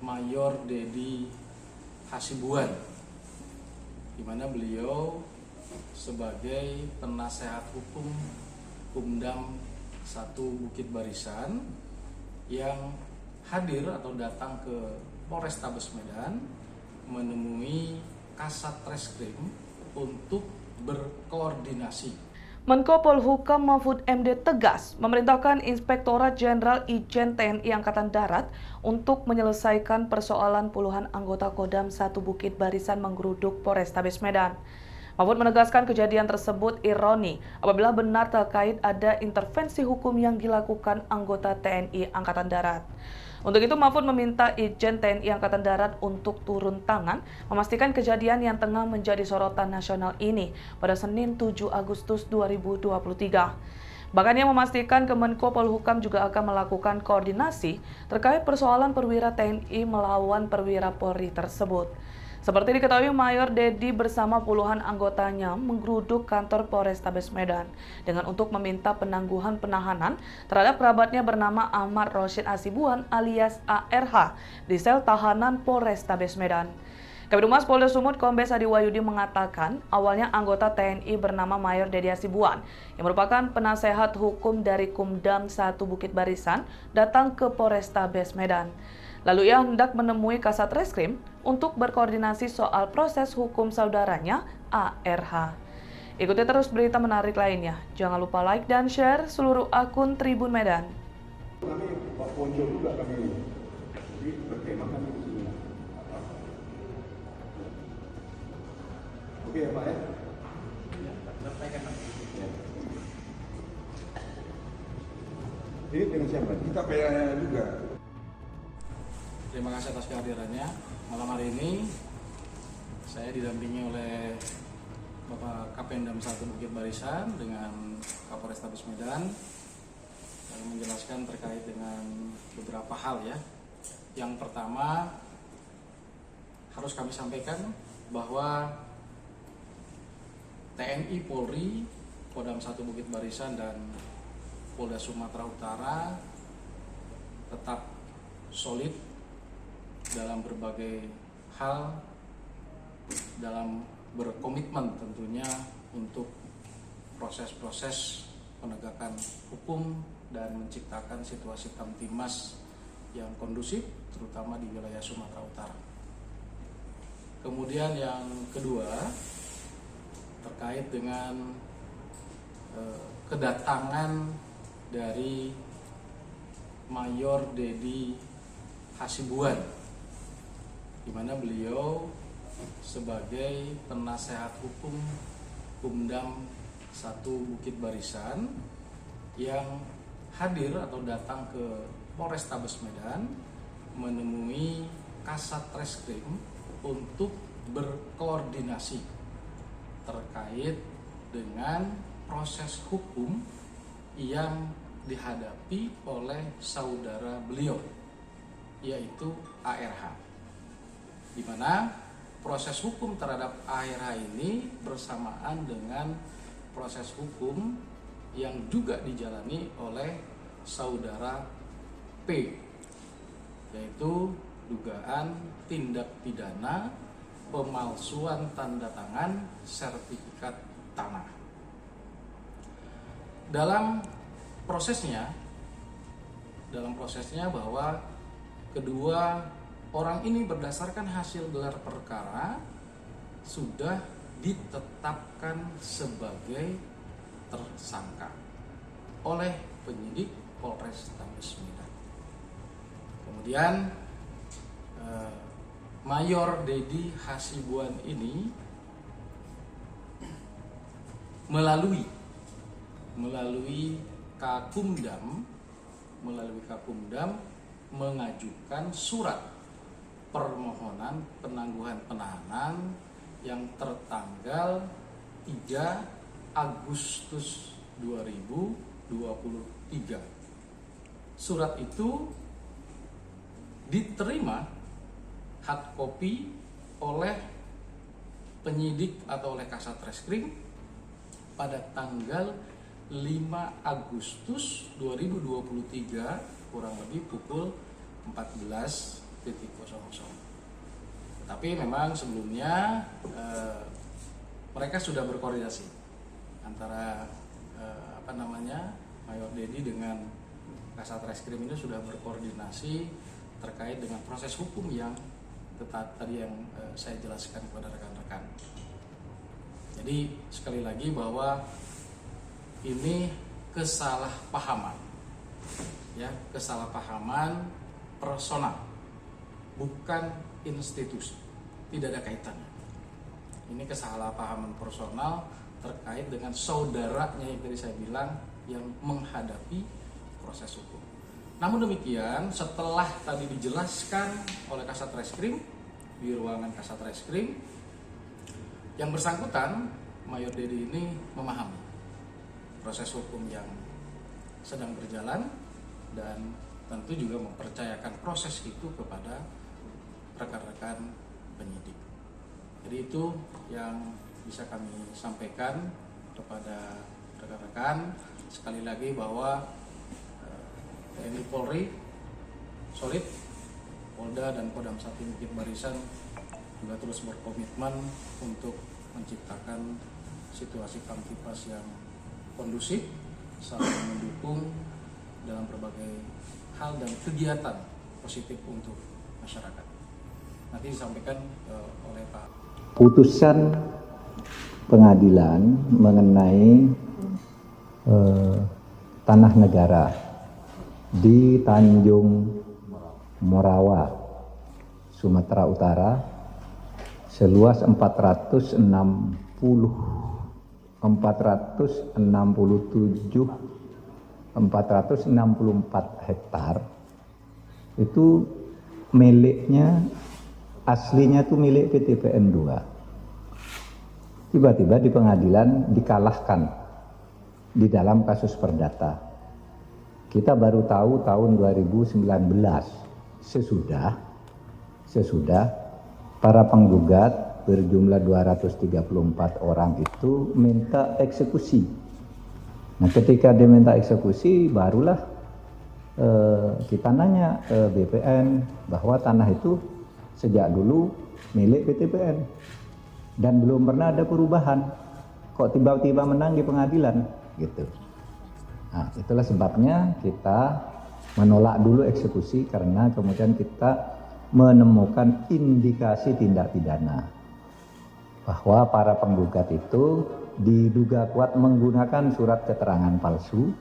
Mayor Dedi Hasibuan, di mana beliau sebagai penasehat hukum Kumdam 1 Bukit Barisan yang hadir atau datang ke Polrestabes Medan menemui Kasat Reskrim untuk berkoordinasi. Menko Polhukam Mahfud MD tegas memerintahkan Inspektorat Jenderal Ijen TNI Angkatan Darat untuk menyelesaikan persoalan puluhan anggota Kodam 1 Bukit Barisan menggeruduk Polrestabes Medan. Mahfud menegaskan kejadian tersebut ironi apabila benar terkait ada intervensi hukum yang dilakukan anggota TNI Angkatan Darat. Untuk itu Mahfud meminta Ijen TNI Angkatan Darat untuk turun tangan memastikan kejadian yang tengah menjadi sorotan nasional ini pada Senin 7 Agustus 2023. Bahkan ia memastikan Kemenko Polhukam juga akan melakukan koordinasi terkait persoalan perwira TNI melawan perwira Polri tersebut. Seperti diketahui, Mayor Dedi bersama puluhan anggotanya menggeruduk kantor Polrestabes Medan dengan untuk meminta penangguhan penahanan terhadap kerabatnya bernama Ahmad Rosyid Hasibuan alias ARH di sel tahanan Polrestabes Medan. Kabid Humas Polda Sumut Kombes Adi Wahyudi mengatakan awalnya anggota TNI bernama Mayor Dedi Hasibuan yang merupakan penasehat hukum dari Kumdam 1 Bukit Barisan datang ke Polrestabes Medan. Lalu ia hendak menemui Kasat Reskrim untuk berkoordinasi soal proses hukum saudaranya ARH. Ikuti terus berita menarik lainnya. Jangan lupa like dan share seluruh akun Tribun Medan. Kami Pak Ponco juga kami bertemakan di sini. Oke ya Pak ya? Ini dengan siapa? Kita PA juga. Terima kasih atas kehadirannya. Malam hari ini saya didampingi oleh Bapak Kapendam 1 Bukit Barisan dengan Kapolrestabes Medan yang menjelaskan terkait dengan beberapa hal ya. Yang pertama harus kami sampaikan bahwa TNI Polri, Kodam 1 Bukit Barisan dan Polda Sumatera Utara tetap solid dalam berbagai hal, dalam berkomitmen tentunya untuk proses-proses penegakan hukum dan menciptakan situasi kamtimas yang kondusif terutama di wilayah Sumatera Utara. Kemudian yang kedua terkait dengan kedatangan dari Mayor Dedi Hasibuan, di mana beliau sebagai penasehat hukum Kumdam 1 Bukit Barisan yang hadir atau datang ke Polrestabes Medan menemui Kasat Reskrim untuk berkoordinasi terkait dengan proses hukum yang dihadapi oleh saudara beliau, yaitu ARH. Di mana proses hukum terhadap ARH ini bersamaan dengan proses hukum yang juga dijalani oleh saudara P, yaitu dugaan tindak pidana pemalsuan tanda tangan sertifikat tanah. Dalam prosesnya bahwa kedua orang ini berdasarkan hasil gelar perkara sudah ditetapkan sebagai tersangka oleh penyidik Polrestabes Medan. Kemudian Mayor Dedi Hasibuan ini melalui Kakumdam mengajukan surat permohonan penangguhan penahanan yang tertanggal 3 Agustus 2023. Surat itu diterima hard copy oleh penyidik atau oleh Kasat Reskrim pada tanggal 5 Agustus 2023 kurang lebih pukul 14 Tapi memang sebelumnya mereka sudah berkoordinasi antara Mayor Dedi dengan Kasat Reskrim ini sudah berkoordinasi terkait dengan proses hukum yang tadi yang saya jelaskan kepada rekan-rekan. Jadi sekali lagi bahwa ini kesalahpahaman, ya, kesalahpahaman personal, bukan institusi, tidak ada kaitannya. Ini kesalahpahaman personal terkait dengan saudaranya yang tadi saya bilang yang menghadapi proses hukum. Namun demikian, setelah tadi dijelaskan oleh Kasat Reskrim di ruangan Kasat Reskrim, yang bersangkutan Mayor Dedi ini memahami proses hukum yang sedang berjalan dan tentu juga mempercayakan proses itu kepada rekan-rekan penyidik. Jadi itu yang bisa kami sampaikan kepada rekan-rekan. Sekali lagi bahwa TNI Polri solid, Polda dan Kodam 1 Bukit Barisan juga terus berkomitmen untuk menciptakan situasi kamtipas yang kondusif, saling mendukung dalam berbagai hal dan kegiatan positif untuk masyarakat. Nanti disampaikan oleh Pak. Putusan pengadilan mengenai tanah negara di Tanjung Morawa, Sumatera Utara, seluas 464 hektar, itu miliknya, aslinya itu milik PT PN 2. Tiba-tiba di pengadilan dikalahkan di dalam kasus perdata. Kita baru tahu tahun 2019 sesudah para penggugat berjumlah 234 orang itu minta eksekusi. Nah, ketika dia minta eksekusi, barulah kita nanya ke BPN bahwa tanah itu sejak dulu milik PT PN dan belum pernah ada perubahan. Kok tiba-tiba menang di pengadilan gitu. Nah, itulah sebabnya kita menolak dulu eksekusi karena kemudian kita menemukan indikasi tindak pidana bahwa para penggugat itu diduga kuat menggunakan surat keterangan palsu